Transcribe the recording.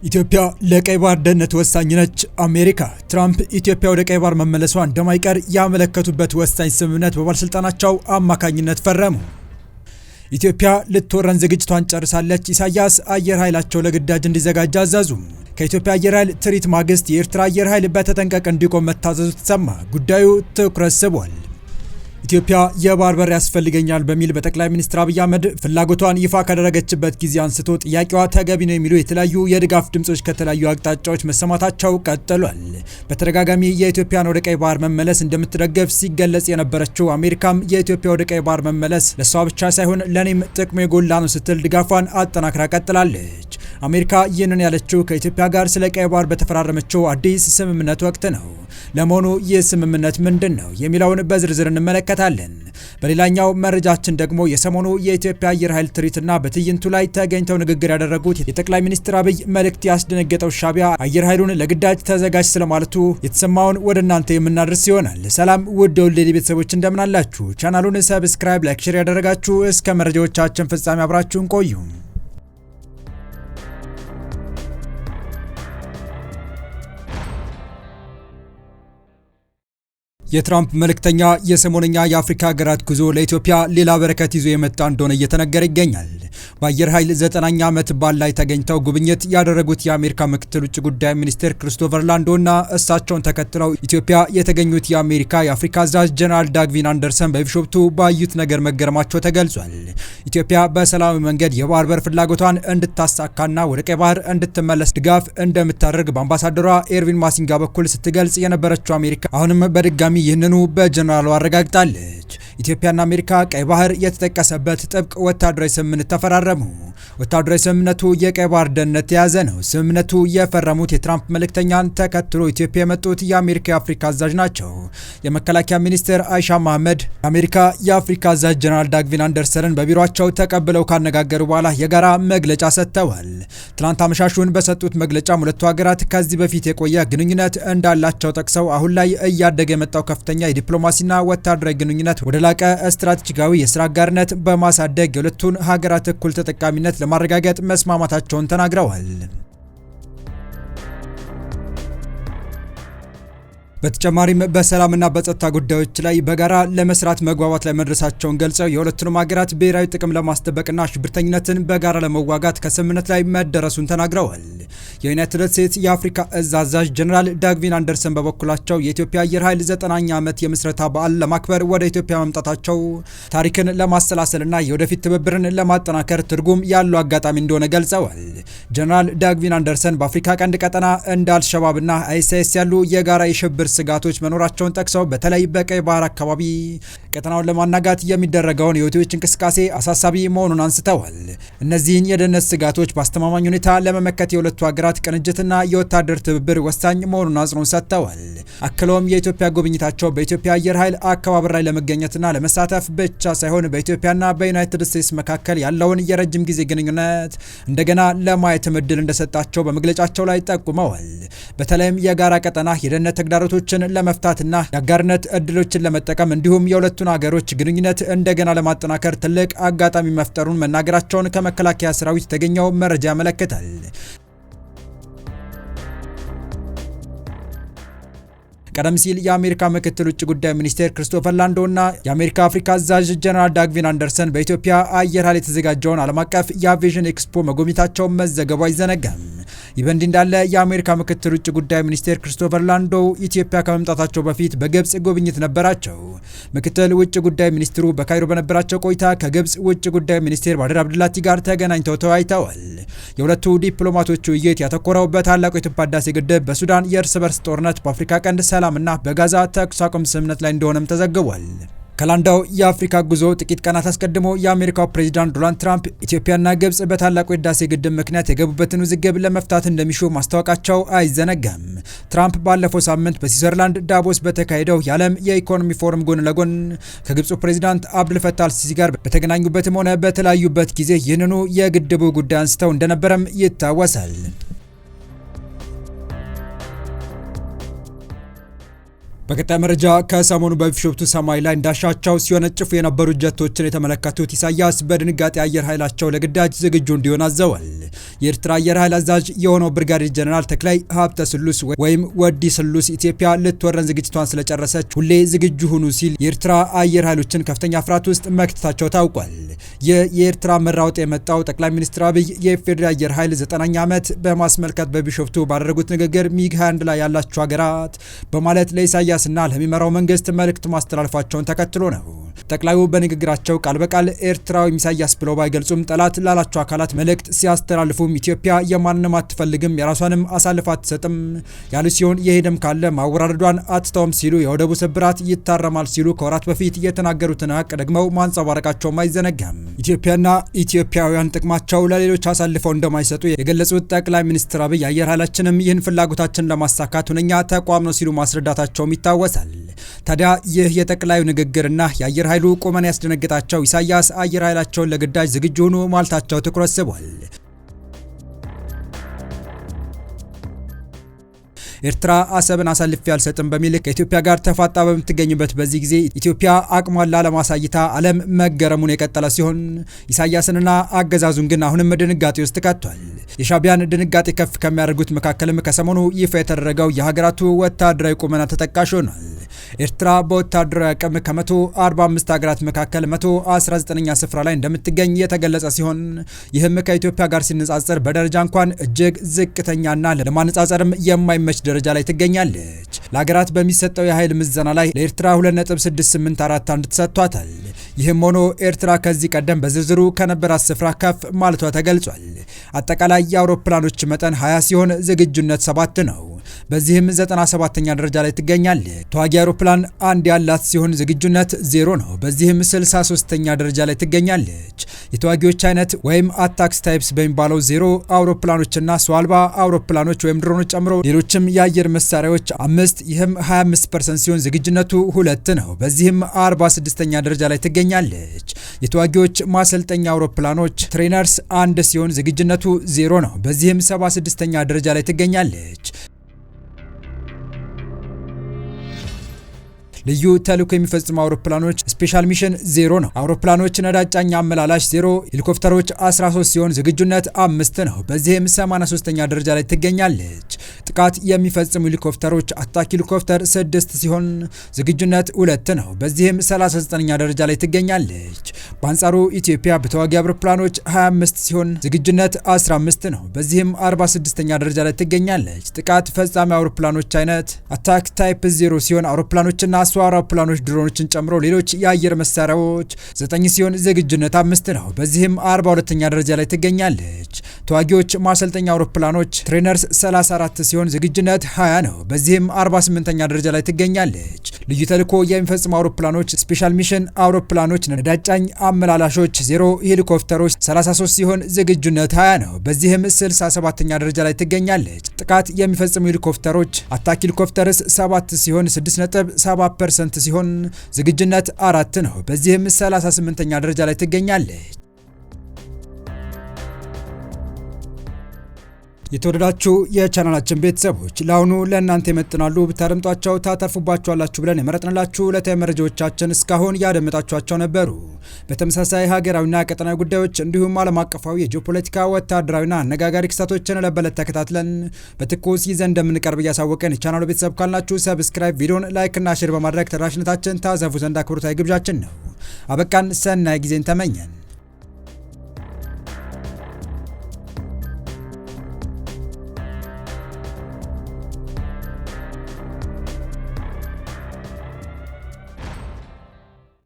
ኢትዮጵያ ለቀይ ባህር ደህንነት ወሳኝ ነች። አሜሪካ ትራምፕ ኢትዮጵያ ወደ ቀይ ባህር መመለሷ እንደማይቀር ያመለከቱበት ወሳኝ ስምምነት በባለስልጣናቸው አማካኝነት ፈረሙ። ኢትዮጵያ ልትወረን ዝግጅቷን ጨርሳለች። ኢሳያስ አየር ኃይላቸው ለግዳጅ እንዲዘጋጅ አዘዙ። ከኢትዮጵያ አየር ኃይል ትርኢት ማግስት የኤርትራ አየር ኃይል በተጠንቀቅ እንዲቆም መታዘዙ ተሰማ። ጉዳዩ ትኩረት ስቧል። ኢትዮጵያ የባህር በር ያስፈልገኛል በሚል በጠቅላይ ሚኒስትር አብይ አህመድ ፍላጎቷን ይፋ ካደረገችበት ጊዜ አንስቶ ጥያቄዋ ተገቢ ነው የሚሉ የተለያዩ የድጋፍ ድምጾች ከተለያዩ አቅጣጫዎች መሰማታቸው ቀጥሏል። በተደጋጋሚ የኢትዮጵያን ወደ ቀይ ባህር መመለስ እንደምትደግፍ ሲገለጽ የነበረችው አሜሪካም የኢትዮጵያ ወደ ቀይ ባህር መመለስ ለሷ ብቻ ሳይሆን ለኔም ጥቅሙ የጎላ ነው ስትል ድጋፏን አጠናክራ ቀጥላለች። አሜሪካ ይህንን ያለችው ከኢትዮጵያ ጋር ስለ ቀይ ባህር በተፈራረመችው አዲስ ስምምነት ወቅት ነው። ለመሆኑ ይህ ስምምነት ምንድን ነው የሚለውን በዝርዝር እንመለከታለን። በሌላኛው መረጃችን ደግሞ የሰሞኑ የኢትዮጵያ አየር ኃይል ትርኢትና በትዕይንቱ ላይ ተገኝተው ንግግር ያደረጉት የጠቅላይ ሚኒስትር አብይ መልእክት ያስደነገጠው ሻዕቢያ አየር ኃይሉን ለግዳጅ ተዘጋጅ ስለማለቱ የተሰማውን ወደ እናንተ የምናደርስ ይሆናል። ሰላም ውድ የወልዴ ቤተሰቦች እንደምን አላችሁ? ቻናሉን ሰብስክራይብ፣ ላይክ፣ ሼር ያደረጋችሁ እስከ መረጃዎቻችን ፍጻሜ አብራችሁን ቆዩ። የትራምፕ መልእክተኛ የሰሞነኛ የአፍሪካ ሀገራት ጉዞ ለኢትዮጵያ ሌላ በረከት ይዞ የመጣ እንደሆነ እየተነገረ ይገኛል። በአየር ኃይል 9ኛ ዓመት በዓል ላይ ተገኝተው ጉብኝት ያደረጉት የአሜሪካ ምክትል ውጭ ጉዳይ ሚኒስቴር ክሪስቶፈር ላንዶና እሳቸውን ተከትለው ኢትዮጵያ የተገኙት የአሜሪካ የአፍሪካ አዛዥ ጀነራል ዳግቪን አንደርሰን በቢሾፍቱ ባዩት ነገር መገረማቸው ተገልጿል። ኢትዮጵያ በሰላማዊ መንገድ የባህር በር ፍላጎቷን እንድታሳካና ወደ ቀይ ባህር እንድትመለስ ድጋፍ እንደምታደርግ በአምባሳደሯ ኤርቪን ማሲንጋ በኩል ስትገልጽ የነበረችው አሜሪካ አሁንም በድጋሚ ይህንኑ በጀነራሉ አረጋግጣለች። ኢትዮጵያና አሜሪካ ቀይ ባህር የተጠቀሰበት ጥብቅ ወታደራዊ ስምምነት ተፈራረሙ። ወታደራዊ ስምምነቱ የቀይ ባህር ደህንነት የያዘ ነው። ስምምነቱ የፈረሙት የትራምፕ መልእክተኛን ተከትሎ ኢትዮጵያ የመጡት የአሜሪካ የአፍሪካ አዛዥ ናቸው። የመከላከያ ሚኒስትር አይሻ መሐመድ የአሜሪካ የአፍሪካ አዛዥ ጀነራል ዳግቪን አንደርሰንን በቢሮቸው ተቀብለው ካነጋገሩ በኋላ የጋራ መግለጫ ሰጥተዋል። ትናንት አመሻሹን በሰጡት መግለጫም ሁለቱ ሀገራት ከዚህ በፊት የቆየ ግንኙነት እንዳላቸው ጠቅሰው አሁን ላይ እያደገ የመጣው ከፍተኛ የዲፕሎማሲና ወታደራዊ ግንኙነት ወደ ላቀ ስትራቴጂካዊ የስራ አጋርነት በማሳደግ የሁለቱን ሀገራት እኩል ተጠቃሚነት ለማረጋገጥ መስማማታቸውን ተናግረዋል። በተጨማሪም በሰላምና በጸጥታ ጉዳዮች ላይ በጋራ ለመስራት መግባባት ላይ መድረሳቸውን ገልጸው የሁለቱንም ሀገራት ብሔራዊ ጥቅም ለማስጠበቅና ሽብርተኝነትን በጋራ ለመዋጋት ከስምምነት ላይ መደረሱን ተናግረዋል። የዩናይትድ ስቴትስ የአፍሪካ እዝ አዛዥ ጀነራል ዳግቪን አንደርሰን በበኩላቸው የኢትዮጵያ አየር ኃይል 9ኛ ዓመት የምስረታ በዓል ለማክበር ወደ ኢትዮጵያ መምጣታቸው ታሪክን ለማሰላሰልና የወደፊት ትብብርን ለማጠናከር ትርጉም ያለው አጋጣሚ እንደሆነ ገልጸዋል። ጀነራል ዳግቪን አንደርሰን በአፍሪካ ቀንድ ቀጠና እንደ አልሸባብና አይሲስ ያሉ የጋራ የሽብር ስጋቶች መኖራቸውን ጠቅሰው በተለይ በቀይ ባህር አካባቢ ቀጠናውን ለማናጋት የሚደረገውን የሁቲዎች እንቅስቃሴ አሳሳቢ መሆኑን አንስተዋል። እነዚህን የደህንነት ስጋቶች በአስተማማኝ ሁኔታ ለመመከት የሁለቱ ሀገራት ቅንጅትና የወታደር ትብብር ወሳኝ መሆኑን አጽንኦት ሰጥተዋል። አክለውም የኢትዮጵያ ጉብኝታቸው በኢትዮጵያ አየር ኃይል አከባበር ላይ ለመገኘትና ለመሳተፍ ብቻ ሳይሆን በኢትዮጵያና በዩናይትድ ስቴትስ መካከል ያለውን የረጅም ጊዜ ግንኙነት እንደገና ለማየት እድል እንደሰጣቸው በመግለጫቸው ላይ ጠቁመዋል። በተለይም የጋራ ቀጠና የደህንነት ተግዳሮቶችን ለመፍታትና የአጋርነት እድሎችን ለመጠቀም እንዲሁም የሁለቱን ሀገሮች ግንኙነት እንደገና ለማጠናከር ትልቅ አጋጣሚ መፍጠሩን መናገራቸውን ከመከላከያ ሰራዊት የተገኘው መረጃ ያመለክታል። ቀደም ሲል የአሜሪካ ምክትል ውጭ ጉዳይ ሚኒስቴር ክሪስቶፈር ላንዶና የአሜሪካ አፍሪካ አዛዥ ጀነራል ዳግቪን አንደርሰን በኢትዮጵያ አየር ኃይል የተዘጋጀውን ዓለም አቀፍ የአቪዬሽን ኤክስፖ መጎብኘታቸው መዘገቡ አይዘነጋም። ይህ በእንዲህ እንዳለ የአሜሪካ ምክትል ውጭ ጉዳይ ሚኒስቴር ክሪስቶፈር ላንዶ ኢትዮጵያ ከመምጣታቸው በፊት በግብጽ ጉብኝት ነበራቸው። ምክትል ውጭ ጉዳይ ሚኒስትሩ በካይሮ በነበራቸው ቆይታ ከግብጽ ውጭ ጉዳይ ሚኒስቴር ባድር አብዱላቲ ጋር ተገናኝተው ተወያይተዋል። የሁለቱ ዲፕሎማቶች ውይይት ያተኮረው በታላቁ የኢትዮጵያ ህዳሴ ግድብ፣ በሱዳን የእርስ በርስ ጦርነት፣ በአፍሪካ ቀንድ ሰላምና በጋዛ ተኩስ አቁም ስምምነት ላይ እንደሆነም ተዘግቧል። ከላንዳው የአፍሪካ ጉዞ ጥቂት ቀናት አስቀድሞ የአሜሪካው ፕሬዚዳንት ዶናልድ ትራምፕ ኢትዮጵያና ግብጽ በታላቁ የህዳሴ ግድብ ምክንያት የገቡበትን ውዝግብ ለመፍታት እንደሚሹ ማስታወቃቸው አይዘነጋም። ትራምፕ ባለፈው ሳምንት በስዊዘርላንድ ዳቮስ በተካሄደው የዓለም የኢኮኖሚ ፎረም ጎን ለጎን ከግብፁ ፕሬዚዳንት አብዱልፈታህ አልሲሲ ጋር በተገናኙበትም ሆነ በተለያዩበት ጊዜ ይህንኑ የግድቡ ጉዳይ አንስተው እንደነበረም ይታወሳል። በቀጣይ መረጃ ከሰሞኑ በቢሾፍቱ ሰማይ ላይ እንዳሻቸው ሲወነጭፉ የነበሩ ጀቶችን የተመለከቱት ኢሳያስ በድንጋጤ አየር ኃይላቸው ለግዳጅ ዝግጁ እንዲሆን አዘዋል። የኤርትራ አየር ኃይል አዛዥ የሆነው ብርጋዴር ጀነራል ተክላይ ሀብተ ስሉስ ወይም ወዲ ስሉስ ኢትዮጵያ ልትወረን ዝግጅቷን ስለጨረሰች ሁሌ ዝግጁ ሁኑ ሲል የኤርትራ አየር ኃይሎችን ከፍተኛ ፍርሃት ውስጥ መክተታቸው ታውቋል። የኤርትራ መራወጥ የመጣው ጠቅላይ ሚኒስትር አብይ የኢፌዴሪ አየር ኃይል 9ኛ ዓመት በማስመልከት በቢሾፍቱ ባደረጉት ንግግር ሚግ 21 ላይ ያላችሁ ሀገራት በማለት ለኢሳያስ እና ለሚመራው መንግስት መልእክት ማስተላለፋቸውን ተከትሎ ነው። ጠቅላዩ በንግግራቸው ቃል በቃል ኤርትራዊ ኢሳያስ ብለው ባይገልጹም ጠላት ላላቸው አካላት መልእክት ሲያስተላልፉም ኢትዮጵያ የማንንም አትፈልግም የራሷንም አሳልፋ አትሰጥም ያሉ ሲሆን የሄደም ካለ ማወራረዷን አትተውም ሲሉ የወደቡ ስብራት ይታረማል ሲሉ ከወራት በፊት የተናገሩትን ሀቅ ደግመው ማንጸባረቃቸውም አይዘነጋም። ኢትዮጵያና ኢትዮጵያውያን ጥቅማቸው ለሌሎች አሳልፈው እንደማይሰጡ የገለጹት ጠቅላይ ሚኒስትር አብይ አየር ኃይላችንም ይህን ፍላጎታችን ለማሳካት ሁነኛ ተቋም ነው ሲሉ ማስረዳታቸውም ይታወሳል። ታዲያ ይህ የጠቅላዩ ንግግርና የአየር ኃይሉ ቁመና ያስደነገጣቸው ኢሳያስ አየር ኃይላቸውን ለግዳጅ ዝግጁ ሆኑ ማለታቸው ትኩረት ስቧል። ኤርትራ አሰብን አሳልፌ አልሰጥም በሚል ከኢትዮጵያ ጋር ተፋጣ በምትገኝበት በዚህ ጊዜ ኢትዮጵያ አቅሟን ላለማሳይታ ዓለም መገረሙን የቀጠለ ሲሆን ኢሳያስንና አገዛዙን ግን አሁንም ድንጋጤ ውስጥ ከቷል። የሻቢያን ድንጋጤ ከፍ ከሚያደርጉት መካከልም ከሰሞኑ ይፋ የተደረገው የሀገራቱ ወታደራዊ ቁመና ተጠቃሽ ሆኗል። ኤርትራ በወታደራዊ አቅም ከ145 ሀገራት መካከል 119ኛ ስፍራ ላይ እንደምትገኝ የተገለጸ ሲሆን ይህም ከኢትዮጵያ ጋር ሲነጻጸር በደረጃ እንኳን እጅግ ዝቅተኛና ለማነጻጸርም የማይመች ደረጃ ላይ ትገኛለች። ለሀገራት በሚሰጠው የኃይል ምዘና ላይ ለኤርትራ 2.6841 ተሰጥቷታል። ይህም ሆኖ ኤርትራ ከዚህ ቀደም በዝርዝሩ ከነበራት ስፍራ ከፍ ማለቷ ተገልጿል። አጠቃላይ የአውሮፕላኖች መጠን 20 ሲሆን ዝግጁነት 7 ነው። በዚህም 97ኛ ደረጃ ላይ ትገኛለች። ተዋጊ አውሮፕላን አንድ ያላት ሲሆን ዝግጁነት 0 ነው። በዚህም 63ኛ ደረጃ ላይ ትገኛለች። የተዋጊዎች አይነት ወይም አታክስ ታይፕስ በሚባለው 0 አውሮፕላኖችና ሰው አልባ አውሮፕላኖች ወይም ድሮኖች ጨምሮ ሌሎችም የአየር መሳሪያዎች 5 ይህም 25% ሲሆን ዝግጁነቱ 2 ነው። በዚህም 46ኛ ደረጃ ላይ ትገኛለች። የተዋጊዎች ማሰልጠኛ አውሮፕላኖች ትሬነርስ 1 ሲሆን ዝግጁነቱ 0 ነው። በዚህም 76ኛ ደረጃ ላይ ትገኛለች። ልዩ ተልዕኮ የሚፈጽሙ አውሮፕላኖች ስፔሻል ሚሽን 0 ነው። አውሮፕላኖች ነዳጅ ጫኝ አመላላሽ 0፣ ሄሊኮፕተሮች 13 ሲሆን ዝግጁነት 5 ነው። በዚህም 83ኛ ደረጃ ላይ ትገኛለች። ጥቃት የሚፈጽሙ ሄሊኮፕተሮች አታክ ሄሊኮፕተር 6 ሲሆን ዝግጁነት 2 ነው። በዚህም 39ኛ ደረጃ ላይ ትገኛለች። በአንጻሩ ኢትዮጵያ በተዋጊ አውሮፕላኖች 25 ሲሆን ዝግጁነት 15 ነው። በዚህም 46ኛ ደረጃ ላይ ትገኛለች። ጥቃት ፈጻሚ አውሮፕላኖች አይነት አታክ ታይፕ 0 ሲሆን አውሮፕላኖችና ሰው አውሮፕላኖች ድሮኖችን ጨምሮ ሌሎች የአየር መሳሪያዎች 9 ሲሆን ዝግጁነት 5 ነው። በዚህም 42ኛ ደረጃ ላይ ትገኛለች። ተዋጊዎች ማሰልጠኛ አውሮፕላኖች ትሬነርስ 34 ሲሆን ዝግጁነት 20 ነው። በዚህም 48ኛ ደረጃ ላይ ትገኛለች። ልዩ ተልዕኮ የሚፈጽሙ አውሮፕላኖች ስፔሻል ሚሽን አውሮፕላኖች ነዳጅ ጫኝ አመላላሾች 0፣ ሄሊኮፕተሮች 33 ሲሆን ዝግጁነት 20 ነው። በዚህም 67ኛ ደረጃ ላይ ትገኛለች። ጥቃት የሚፈጽሙ ሄሊኮፕተሮች አታክ ሄሊኮፕተርስ 7 ሲሆን 6.7% ሲሆን ዝግጁነት 4 ነው። በዚህም 38ኛ ደረጃ ላይ ትገኛለች። የተወደዳችሁ የቻናላችን ቤተሰቦች ለአሁኑ ለእናንተ ይመጥናሉ ብታደምጧቸው ታተርፉባችኋላችሁ ብለን የመረጥንላችሁ ዕለታዊ መረጃዎቻችን እስካሁን ያደመጣችኋቸው ነበሩ። በተመሳሳይ ሀገራዊና ቀጠናዊ ጉዳዮች እንዲሁም ዓለም አቀፋዊ የጂኦፖለቲካ ወታደራዊና አነጋጋሪ ክስተቶችን ለበለት ተከታትለን በትኩስ ይዘን እንደምንቀርብ እያሳወቀን የቻናሉ ቤተሰብ ካልናችሁ ሰብስክራይብ፣ ቪዲዮን ላይክ እና ሼር በማድረግ ተደራሽነታችን ታሰፉ ዘንድ አክብሮታዊ ግብዣችን ነው። አበቃን። ሰናይ ጊዜን ተመኘን።